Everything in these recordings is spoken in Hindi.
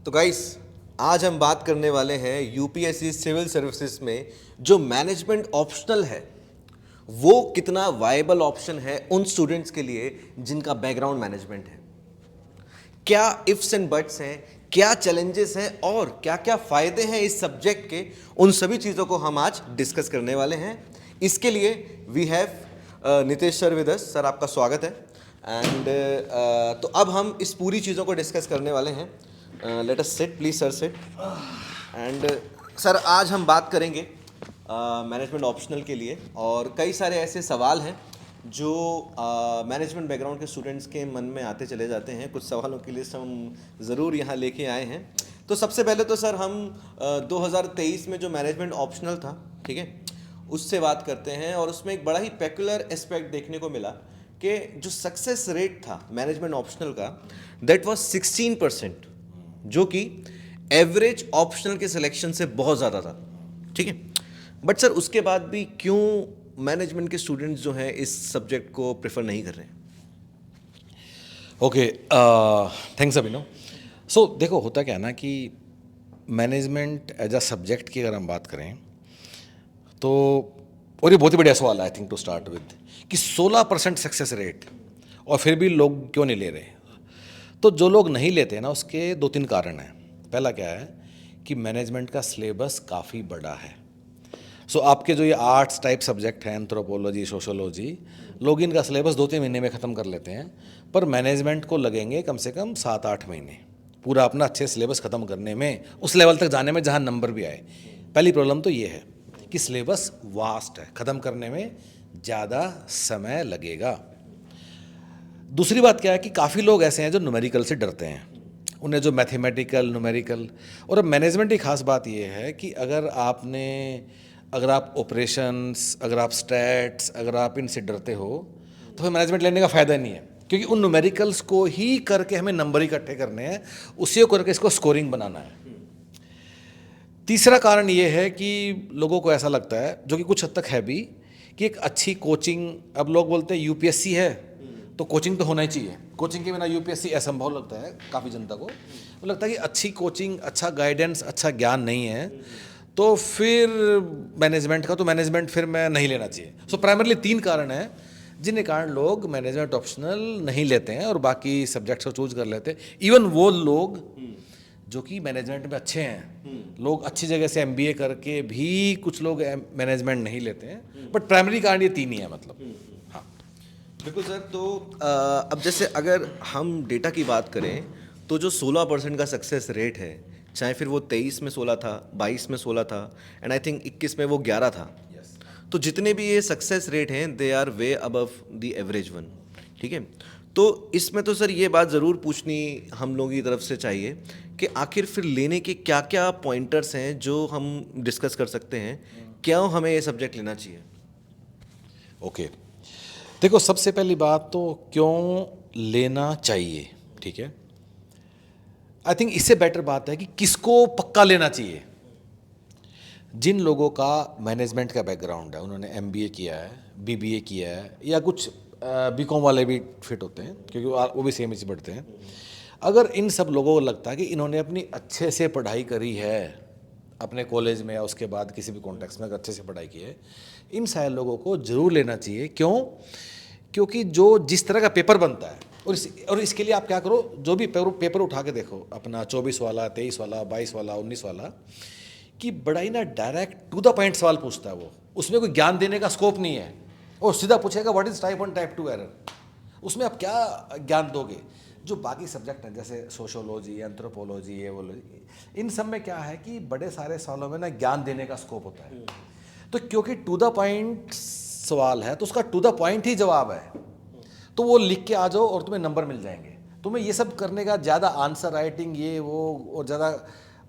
तो गाइस, आज हम बात करने वाले हैं यूपीएससी सिविल सर्विसेज में जो मैनेजमेंट ऑप्शनल है वो कितना वायबल ऑप्शन है उन स्टूडेंट्स के लिए जिनका बैकग्राउंड मैनेजमेंट है। क्या इफ्स एंड बट्स हैं, क्या चैलेंजेस हैं और क्या क्या फायदे हैं इस सब्जेक्ट के, उन सभी चीज़ों को हम आज डिस्कस करने वाले हैं। इसके लिए we have Nitesh sir with us. Sir, आपका स्वागत है। एंड तो अब हम इस पूरी चीज़ों को डिस्कस करने वाले हैं। Let us sit, please sir sit. And sir, आज हम बात करेंगे मैनेजमेंट ऑप्शनल के लिए, और कई सारे ऐसे सवाल हैं जो मैनेजमेंट बैकग्राउंड के स्टूडेंट्स के मन में आते चले जाते हैं। कुछ सवालों की लिस्ट हम ज़रूर यहाँ लेके आए हैं। तो सबसे पहले तो सर हम 2023 में जो मैनेजमेंट ऑप्शनल था, ठीक है, उससे बात करते हैं। और उसमें एक बड़ा ही पेकुलर एस्पेक्ट देखने को मिला कि जो सक्सेस रेट था मैनेजमेंट ऑप्शनल का, दैट वाज 16%, जो कि एवरेज ऑप्शनल के सिलेक्शन से बहुत ज़्यादा था, ठीक है। बट सर, उसके बाद भी क्यों मैनेजमेंट के स्टूडेंट्स जो हैं इस सब्जेक्ट को प्रेफर नहीं कर रहे हैं? ओके, थैंक्स अभिनव। सो देखो, होता क्या है ना कि मैनेजमेंट एज अ सब्जेक्ट की अगर हम बात करें तो, और ये बहुत ही बढ़िया सवाल है I think to start with, कि 16% सक्सेस रेट और फिर भी लोग क्यों नहीं ले रहे। तो जो लोग नहीं लेते ना, उसके दो तीन कारण हैं। पहला क्या है कि मैनेजमेंट का सिलेबस काफ़ी बड़ा है। सो आपके जो ये आर्ट्स टाइप सब्जेक्ट हैं, एंथ्रोपोलॉजी, सोशोलॉजी, लोग इनका सिलेबस 2-3 महीने में ख़त्म कर लेते हैं, पर मैनेजमेंट को लगेंगे कम से कम 7-8 महीने पूरा अपना अच्छे सिलेबस ख़त्म करने में, उस लेवल तक जाने में जहाँ नंबर भी आए। पहली प्रॉब्लम तो ये है कि सिलेबस वास्ट है, ख़त्म करने में ज़्यादा समय लगेगा। दूसरी बात क्या है कि काफ़ी लोग ऐसे हैं जो न्यूमेरिकल से डरते हैं, उन्हें जो मैथमेटिकल, न्यूमेरिकल। और अब मैनेजमेंट की खास बात ये है कि अगर आप ऑपरेशंस, अगर आप स्टैट्स, अगर आप इनसे डरते हो तो फिर मैनेजमेंट लेने का फ़ायदा नहीं है, क्योंकि उन न्यूमेरिकल्स को ही करके हमें नंबर इकट्ठे करने हैं, उसी को करके इसको स्कोरिंग बनाना है। तीसरा कारण ये है कि लोगों को ऐसा लगता है, जो कि कुछ हद तक है भी, कि एक अच्छी कोचिंग, अब लोग बोलते हैं यूपीएससी है तो कोचिंग तो होना ही चाहिए, कोचिंग के बिना यूपीएससी असंभव लगता है काफ़ी जनता को। तो लगता है कि अच्छी कोचिंग, अच्छा गाइडेंस, अच्छा ज्ञान नहीं है तो फिर मैनेजमेंट फिर मैं नहीं लेना चाहिए। सो प्राइमरली 3 कारण हैं जिनके कारण लोग मैनेजमेंट ऑप्शनल नहीं लेते हैं और बाकी सब्जेक्ट्स को चूज कर लेते हैं। इवन वो लोग जो कि मैनेजमेंट में अच्छे हैं, लोग अच्छी जगह से एमबीए करके भी कुछ लोग मैनेजमेंट नहीं लेते हैं, बट प्राइमरी कारण ये 3 ही है, मतलब। हाँ, बिल्कुल सर। तो अब जैसे अगर हम डेटा की बात करें तो जो 16% का सक्सेस रेट है, चाहे फिर वो 23 में 16 था, 22 में 16 था, एंड आई थिंक 21 में वो 11 था। तो जितने भी ये सक्सेस रेट हैं, they are way above the average one, ठीक है। तो इसमें तो सर ये बात ज़रूर पूछनी हम लोगों की तरफ से चाहिए कि आखिर फिर लेने के क्या क्या पॉइंटर्स हैं जो हम डिस्कस कर सकते हैं, क्यों हमें ये सब्जेक्ट लेना चाहिए? ओके। देखो, सबसे पहली बात तो क्यों लेना चाहिए, ठीक है। आई थिंक इससे बेटर बात है कि किसको पक्का लेना चाहिए। जिन लोगों का मैनेजमेंट का बैकग्राउंड है, उन्होंने एमबीए किया है, बीबीए किया है, या कुछ बीकॉम वाले भी फिट होते हैं क्योंकि वो भी सेम इसी पढ़ते हैं। अगर इन सब लोगों को लगता है कि इन्होंने अपनी अच्छे से पढ़ाई करी है अपने कॉलेज में या उसके बाद किसी भी कॉन्टेक्स्ट में अगर अच्छे से पढ़ाई की है, इन सारे लोगों को ज़रूर लेना चाहिए। क्यों? क्योंकि जो जिस तरह का पेपर बनता है, और इसके लिए आप क्या करो, जो भी पेपर उठा के देखो अपना 24 वाला, 23 वाला, 22 वाला, 19 वाला, कि बड़ा ही ना डायरेक्ट टू द पॉइंट सवाल पूछता है। वो उसमें कोई ज्ञान देने का स्कोप नहीं है, और सीधा पूछेगा what is type 1 type 2 error. उसमें आप क्या ज्ञान दोगे? जो बाकी सब्जेक्ट हैं जैसे सोशोलॉजी, एंथ्रोपोलॉजी, एवोलॉजी, इन सब में क्या है कि बड़े सारे सवालों में ना ज्ञान देने का स्कोप होता है। तो क्योंकि टू द पॉइंट सवाल है तो उसका टू द पॉइंट ही जवाब है, तो वो लिख के आ जाओ और तुम्हें नंबर मिल जाएंगे। तुम्हें ये सब करने का, ज़्यादा आंसर राइटिंग ये वो और ज़्यादा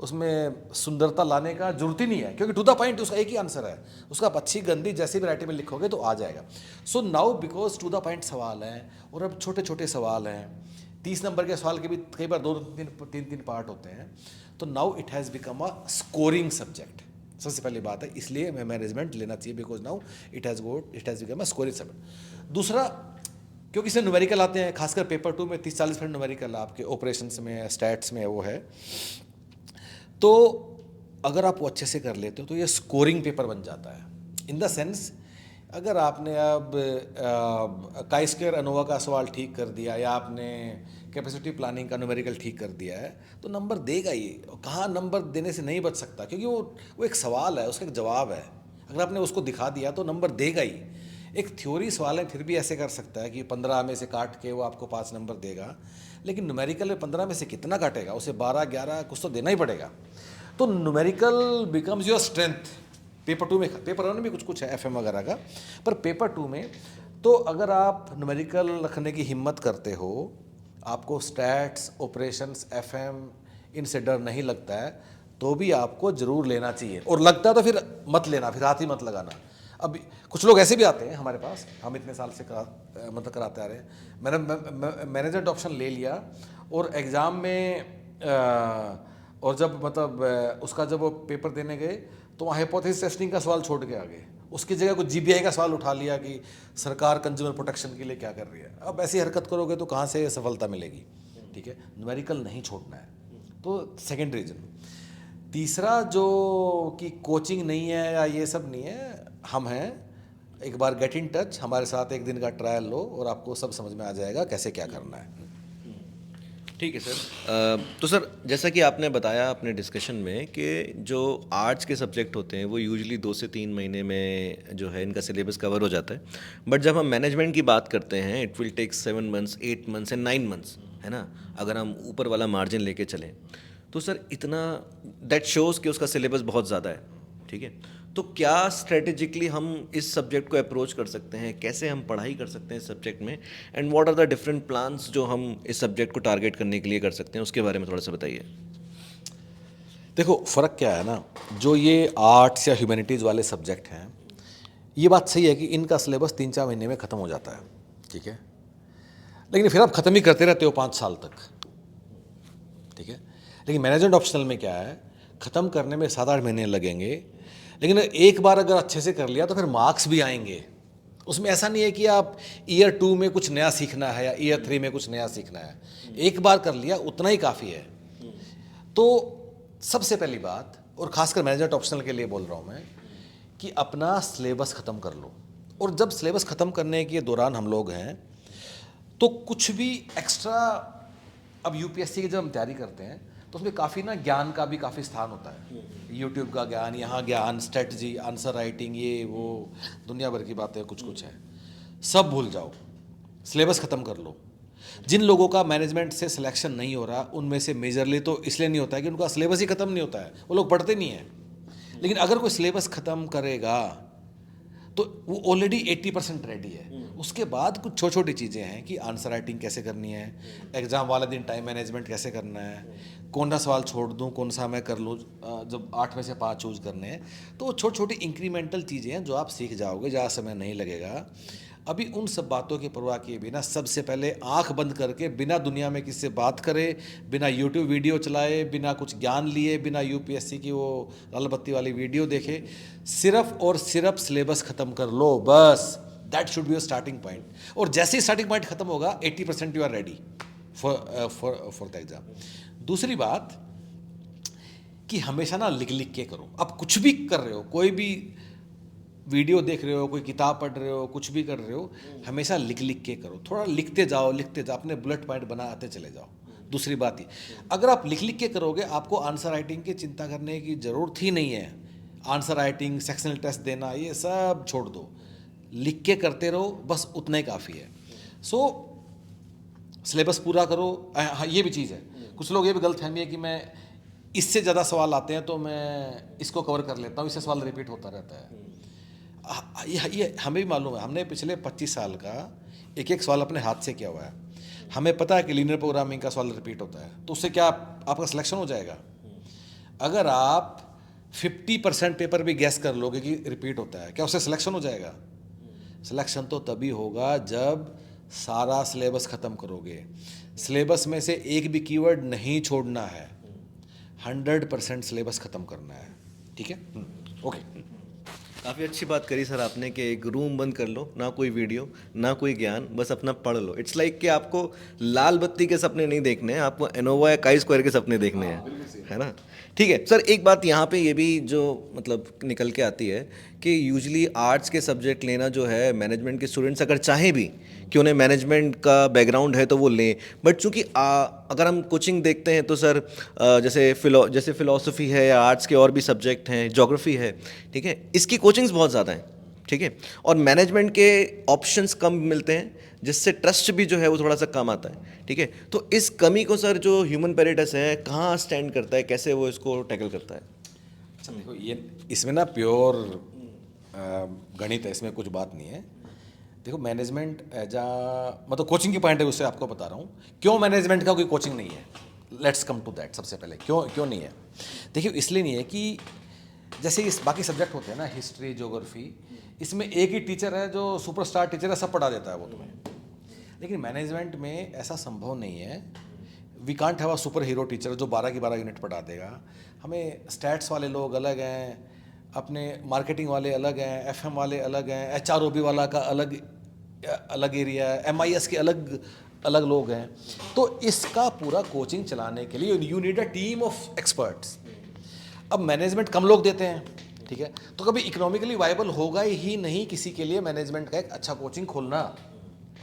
उसमें सुंदरता लाने का जरूरत ही नहीं है, क्योंकि टू द पॉइंट उसका एक ही आंसर है। उसका आप अच्छी गंदी जैसी भी राइटिंग में लिखोगे तो आ जाएगा। So now because to the point सवाल हैं और अब छोटे छोटे सवाल हैं, 30 नंबर के सवाल के भी कई बार 2-3 पार्ट होते हैं, तो now it has become a scoring subject. सबसे पहली बात है, इसलिए मैं मैनेजमेंट लेना चाहिए, because now it has become a scoring subject. दूसरा, क्योंकि इसमें न्यूमेरिकल आते हैं, खासकर पेपर 2 में 30-40% न्यूमेरिकल आपके ऑपरेशंस में, स्टैट्स में वो है। तो अगर आप वो अच्छे से कर लेते हो तो ये स्कोरिंग पेपर बन जाता है। इन द सेंस, अगर आपने अब काई स्क्वायर अनोवा का सवाल ठीक कर दिया या आपने कैपेसिटी प्लानिंग का न्यूमेरिकल ठीक कर दिया है तो नंबर देगा ही। और कहाँ नंबर देने से नहीं बच सकता, क्योंकि वो एक सवाल है, उसका एक जवाब है। अगर आपने उसको दिखा दिया तो नंबर देगा ही। एक थ्योरी सवाल है फिर भी ऐसे कर सकता है कि 15 में से काट के वो आपको 5 नंबर देगा, लेकिन न्यूमेरिकल में 15 में से कितना काटेगा, उसे 12 11 कुछ तो देना ही पड़ेगा। तो numerical becomes your strength. Paper 2 में, पेपर 1 में भी कुछ कुछ है एफएम वगैरह का, पर पेपर 2 में तो अगर आप न्यूमेरिकल रखने की हिम्मत करते हो, आपको स्टैट्स, ऑपरेशंस, एफएम इनसे डर नहीं लगता है, तो भी आपको जरूर लेना चाहिए। और लगता है तो फिर मत लेना, फिर हाथ ही मत लगाना। अब कुछ लोग ऐसे भी आते हैं हमारे पास, हम इतने साल से कराते आ रहे हैं, मैंने मैनेजमेंट ऑप्शन ले लिया और एग्ज़ाम में और जब उसका जब वो पेपर देने गए तो वहाँ हाइपोथेसिस टेस्टिंग का सवाल छोड़ के आ गए, उसकी जगह कुछ जीबीआई का सवाल उठा लिया कि सरकार कंज्यूमर प्रोटेक्शन के लिए क्या कर रही है। अब ऐसी हरकत करोगे तो कहाँ से सफलता मिलेगी। ठीक है, न्यूमेरिकल नहीं छोड़ना है, तो सेकेंड रीजन। तीसरा जो कि कोचिंग नहीं है या ये सब नहीं है, हम हैं, एक बार गेट इन टच, हमारे साथ एक दिन का ट्रायल लो और आपको सब समझ में आ जाएगा कैसे क्या करना है। ठीक है सर। तो सर, जैसा कि आपने बताया अपने डिस्कशन में कि जो आर्ट्स के सब्जेक्ट होते हैं वो यूजुअली 2 से 3 महीने में जो है इनका सिलेबस कवर हो जाता है, बट जब हम मैनेजमेंट की बात करते हैं it will take 7 months, 8 months and 9 months, है ना, अगर हम ऊपर वाला मार्जिन लेके चलें तो सर इतना, दैट शोज़ कि उसका सिलेबस बहुत ज़्यादा है। ठीक है, तो क्या स्ट्रेटेजिकली हम इस सब्जेक्ट को अप्रोच कर सकते हैं, कैसे हम पढ़ाई कर सकते हैं इस सब्जेक्ट में, and what are the different plans जो हम इस सब्जेक्ट को टारगेट करने के लिए कर सकते हैं, उसके बारे में थोड़ा सा बताइए। देखो फ़र्क क्या है ना, जो ये आर्ट्स या ह्यूमैनिटीज़ वाले सब्जेक्ट हैं, ये बात सही है कि इनका सिलेबस 3-4 महीने में ख़त्म हो जाता है। ठीक है, लेकिन फिर आप ख़त्म ही करते रहते हो 5 साल तक। ठीक है, लेकिन मैनेजमेंट ऑप्शनल में क्या है, ख़त्म करने में 7-8 महीने लगेंगे, लेकिन एक बार अगर अच्छे से कर लिया तो फिर मार्क्स भी आएंगे। उसमें ऐसा नहीं है कि आप ईयर 2 में कुछ नया सीखना है या ईयर 3 में कुछ नया सीखना है, एक बार कर लिया उतना ही काफ़ी है। तो सबसे पहली बात, और खासकर मैनेजमेंट ऑप्शनल के लिए बोल रहा हूँ मैं, कि अपना सिलेबस ख़त्म कर लो। और जब सिलेबस ख़त्म करने के दौरान हम लोग हैं तो कुछ भी एक्स्ट्रा, अब यूपीएससी की जब हम तैयारी करते हैं तो उसमें काफ़ी ना ज्ञान का भी काफ़ी स्थान होता है। यूट्यूब का ज्ञान, यहाँ ज्ञान, स्ट्रेटजी, आंसर राइटिंग, ये वो दुनिया भर की बातें कुछ कुछ है, सब भूल जाओ, सिलेबस ख़त्म कर लो। जिन लोगों का मैनेजमेंट से सिलेक्शन नहीं हो रहा उनमें से मेजरली तो इसलिए नहीं होता है कि उनका सिलेबस ही ख़त्म नहीं होता है, वो लोग पढ़ते नहीं हैं। लेकिन अगर कोई सिलेबस ख़त्म करेगा तो वो ऑलरेडी 80% रेडी है। उसके बाद कुछ छोटी छोटी चीज़ें हैं कि आंसर राइटिंग कैसे करनी है, एग्ज़ाम वाले दिन टाइम मैनेजमेंट कैसे करना है, कौन सा सवाल छोड़ दूं, कौन सा मैं कर लूँ, जब 8 में से 5 चूज़ करने हैं। तो छोटी छोटी इंक्रीमेंटल चीज़ें हैं जो आप सीख जाओगे, ज़्यादा समय नहीं लगेगा। अभी उन सब बातों की परवाह किए बिना सबसे पहले आंख बंद करके, बिना दुनिया में किससे बात करे, बिना यूट्यूब वीडियो चलाए, बिना कुछ ज्ञान लिए, बिना यूपीएससी की वो लाल बत्ती वाली वीडियो देखे, सिर्फ और सिर्फ सिलेबस ख़त्म कर लो बस। That should be your starting point. और जैसे ही स्टार्टिंग पॉइंट खत्म होगा 80% you are ready for the exam. दूसरी बात कि हमेशा ना लिख लिख के करो। अब कुछ भी कर रहे हो, कोई भी वीडियो देख रहे हो, कोई किताब पढ़ रहे हो, कुछ भी कर रहे हो, हमेशा लिख लिख के करो। थोड़ा लिखते जाओ, अपने बुलेट पॉइंट बनाते चले जाओ। दूसरी बात ही, अगर आप लिख लिख के करोगे आपको आंसर राइटिंग की चिंता करने की ज़रूरत ही नहीं है। आंसर राइटिंग, सेक्शनल टेस्ट देना, ये सब छोड़ दो, लिख के करते रहो, बस उतना ही काफ़ी है। सो सिलेबस पूरा करो। हाँ, ये भी चीज़ है, कुछ लोग ये भी गलतफहमी है कि मैं इससे ज़्यादा सवाल आते हैं तो मैं इसको कवर कर लेता हूँ, इससे सवाल रिपीट होता रहता है। ये हमें भी मालूम है, हमने पिछले 25 साल का एक एक सवाल अपने हाथ से किया हुआ है। हमें पता है कि लीनियर प्रोग्रामिंग का सवाल रिपीट होता है, तो उससे क्या आपका सिलेक्शन हो जाएगा? अगर आप 50% पेपर भी गैस कर लोगे कि रिपीट होता है, क्या उससे सिलेक्शन हो जाएगा? सिलेक्शन तो तभी होगा जब सारा सिलेबस ख़त्म करोगे। सिलेबस में से एक भी कीवर्ड नहीं छोड़ना है, 100% सिलेबस ख़त्म करना है। ठीक है, ओके। काफ़ी अच्छी बात करी सर आपने कि एक रूम बंद कर लो, ना कोई वीडियो, ना कोई ज्ञान, बस अपना पढ़ लो। इट्स लाइक कि आपको लाल बत्ती के सपने नहीं देखने हैं, आपको एनोवा या काई स्क्वायर के सपने देखने हैं। है ना। ठीक है सर, एक बात यहाँ पे ये भी जो मतलब निकल के आती है कि यूजली आर्ट्स के सब्जेक्ट लेना जो है, मैनेजमेंट के स्टूडेंट्स अगर चाहें भी कि उन्हें मैनेजमेंट का बैकग्राउंड है तो वो लें, बट चूंकि अगर हम कोचिंग देखते हैं तो सर जैसे फ़िलॉसफी है या आर्ट्स के और भी सब्जेक्ट हैं, ज्योग्राफी है, ठीक है, इसकी कोचिंग्स बहुत ज़्यादा हैं, ठीक है, और मैनेजमेंट के ऑप्शंस कम मिलते हैं, जिससे ट्रस्ट भी जो है वो थोड़ा सा कम आता है, ठीक है। तो इस कमी को सर जो ह्यूमन पेरेटस है कहाँ स्टैंड करता है, कैसे वो इसको टैकल करता है? अच्छा देखो, ये इसमें ना प्योर गणित है, इसमें कुछ बात नहीं है। देखो मैनेजमेंट एज आ मतलब कोचिंग की पॉइंट है, उससे आपको बता रहा हूँ क्यों मैनेजमेंट का कोई कोचिंग नहीं है। Let's come to that. सबसे पहले क्यों नहीं है, देखिए इसलिए नहीं है कि जैसे इस बाकी सब्जेक्ट होते हैं ना, हिस्ट्री, ज्योग्राफी, इसमें एक ही टीचर है जो सुपरस्टार टीचर है, सब पढ़ा देता है वो तुम्हें। लेकिन मैनेजमेंट में ऐसा संभव नहीं है। We can't have a super hero teacher जो 12 की 12 यूनिट पढ़ा देगा। हमें स्टैट्स वाले लोग अलग हैं, अपने मार्केटिंग वाले अलग हैं, एफएम वाले अलग हैं, एचआरओबी वाला का अलग एरिया है, एमआईएस के अलग अलग लोग हैं। तो इसका पूरा कोचिंग चलाने के लिए you need a team of experts. अब मैनेजमेंट कम लोग देते हैं, ठीक है, तो कभी इकोनॉमिकली वायबल होगा ही नहीं किसी के लिए मैनेजमेंट का एक अच्छा कोचिंग खोलना।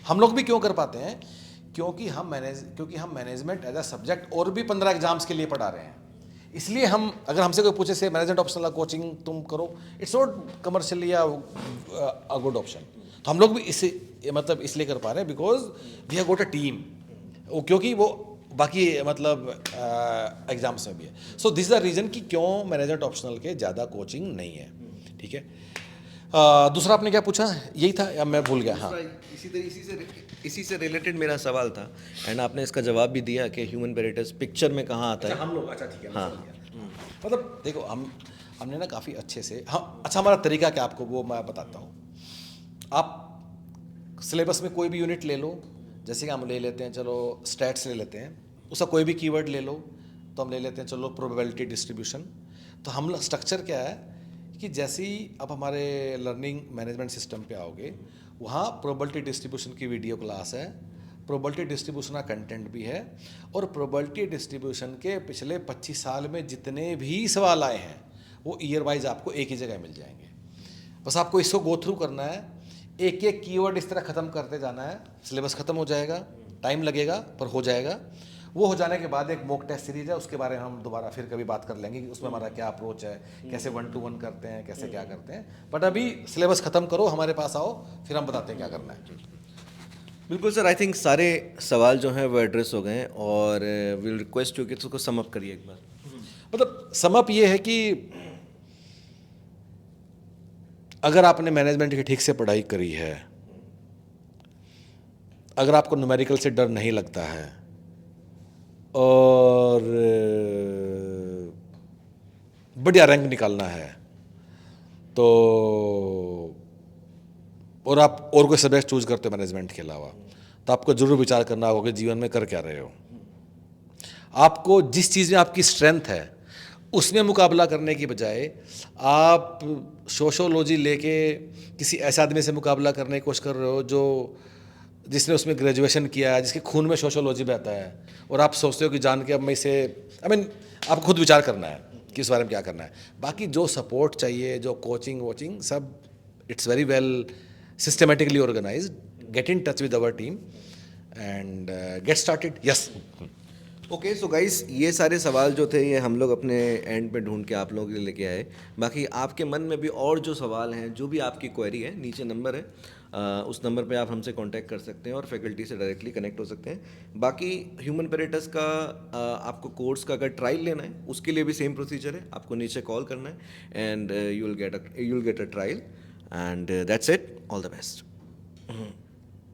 हम लोग भी क्यों कर पाते हैं, क्योंकि हम मैनेजमेंट एज अ सब्जेक्ट और भी 15 एग्जाम्स के लिए पढ़ा रहे हैं। इसलिए हम, अगर हमसे कोई पूछे से मैनेजमेंट ऑप्शनल कोचिंग तुम करो, it's not commercially a good option. तो हम लोग भी इसे मतलब इसलिए कर पा रहे हैं because we have got a team, क्योंकि वो बाकी मतलब एग्जाम्स में भी है। So this is the reason कि क्यों मैनेजमेंट ऑप्शनल के ज़्यादा कोचिंग नहीं है, ठीक है। दूसरा आपने क्या पूछा, यही था या मैं भूल गया? हाँ, इसी से रिलेटेड मेरा सवाल था, एंड आपने इसका जवाब भी दिया कि ह्यूमन पेरेटस पिक्चर में कहाँ आता है। हम लोग, अच्छा ठीक है, हाँ, मतलब देखो हमने ना काफ़ी अच्छे से, हाँ अच्छा हमारा तरीका क्या आपको वो मैं बताता हूँ। आप सिलेबस में कोई भी यूनिट ले लो, जैसे कि हम ले लेते हैं, चलो स्टैट्स ले लेते हैं, उसका कोई भी कीवर्ड ले लो, तो हम ले लेते हैं चलो प्रोबेबिलिटी डिस्ट्रीब्यूशन। तो हम स्ट्रक्चर क्या है कि जैसे ही आप हमारे लर्निंग मैनेजमेंट सिस्टम पे आओगे, वहाँ प्रोबेबिलिटी डिस्ट्रीब्यूशन की वीडियो क्लास है, प्रोबेबिलिटी डिस्ट्रीब्यूशन का कंटेंट भी है, और प्रोबेबिलिटी डिस्ट्रीब्यूशन के पिछले 25 साल में जितने भी सवाल आए हैं वो ईयर वाइज आपको एक ही जगह मिल जाएंगे। बस आपको इसको गो थ्रू करना है, एक एक कीवर्ड इस तरह ख़त्म करते जाना है, सिलेबस ख़त्म हो जाएगा, टाइम लगेगा पर हो जाएगा। वो हो जाने के बाद एक मॉक टेस्ट सीरीज है, उसके बारे में हम दोबारा फिर कभी बात कर लेंगे कि उसमें हमारा क्या अप्रोच है, कैसे 1 to 1 करते हैं, कैसे क्या करते हैं। बट अभी सिलेबस ख़त्म करो, हमारे पास आओ, फिर हम बताते हैं क्या करना है। बिल्कुल सर, आई थिंक सारे सवाल जो हैं वो एड्रेस हो गए हैं, और विल रिक्वेस्ट यू कि उसको सम अप करिए एक बार। मतलब सम अप ये है कि अगर आपने मैनेजमेंट की ठीक से पढ़ाई करी है, अगर आपको न्यूमेरिकल से डर नहीं लगता है, और बढ़िया रैंक निकालना है, तो और आप और कोई सब्जेक्ट चूज करते हो मैनेजमेंट के अलावा, तो आपको जरूर विचार करना होगा कि जीवन में कर क्या रहे हो। आपको जिस चीज़ में आपकी स्ट्रेंथ है उसमें मुकाबला करने की बजाय आप सोशोलॉजी लेके किसी ऐसे आदमी से मुकाबला करने की कोशिश कर रहे हो जो जिसने उसमें ग्रेजुएशन किया है, जिसके खून में सोशोलॉजी बहता है, और आप सोचते हो कि जान के अब मैं इसे आपको खुद विचार करना है कि इस बारे में क्या करना है। बाकी जो सपोर्ट चाहिए, जो कोचिंग वोचिंग सब, it's very well systematically organised. Get in touch with our team and get started. Yes, okay so guys, ये सारे सवाल जो थे ये हम लोग अपने एंड पे ढूंढ के आप लोगों के लिए लेके आए। बाकी आपके मन में भी और जो सवाल हैं, जो भी आपकी क्वेरी है, नीचे नंबर है, उस नंबर पे आप हमसे कांटेक्ट कर सकते हैं और फैकल्टी से डायरेक्टली कनेक्ट हो सकते हैं। बाकी ह्यूमन पेरेटस का आपको कोर्स का अगर ट्रायल लेना है, उसके लिए भी सेम प्रोसीजर है, आपको नीचे कॉल करना है and you will get a trial, and that's it. All the best.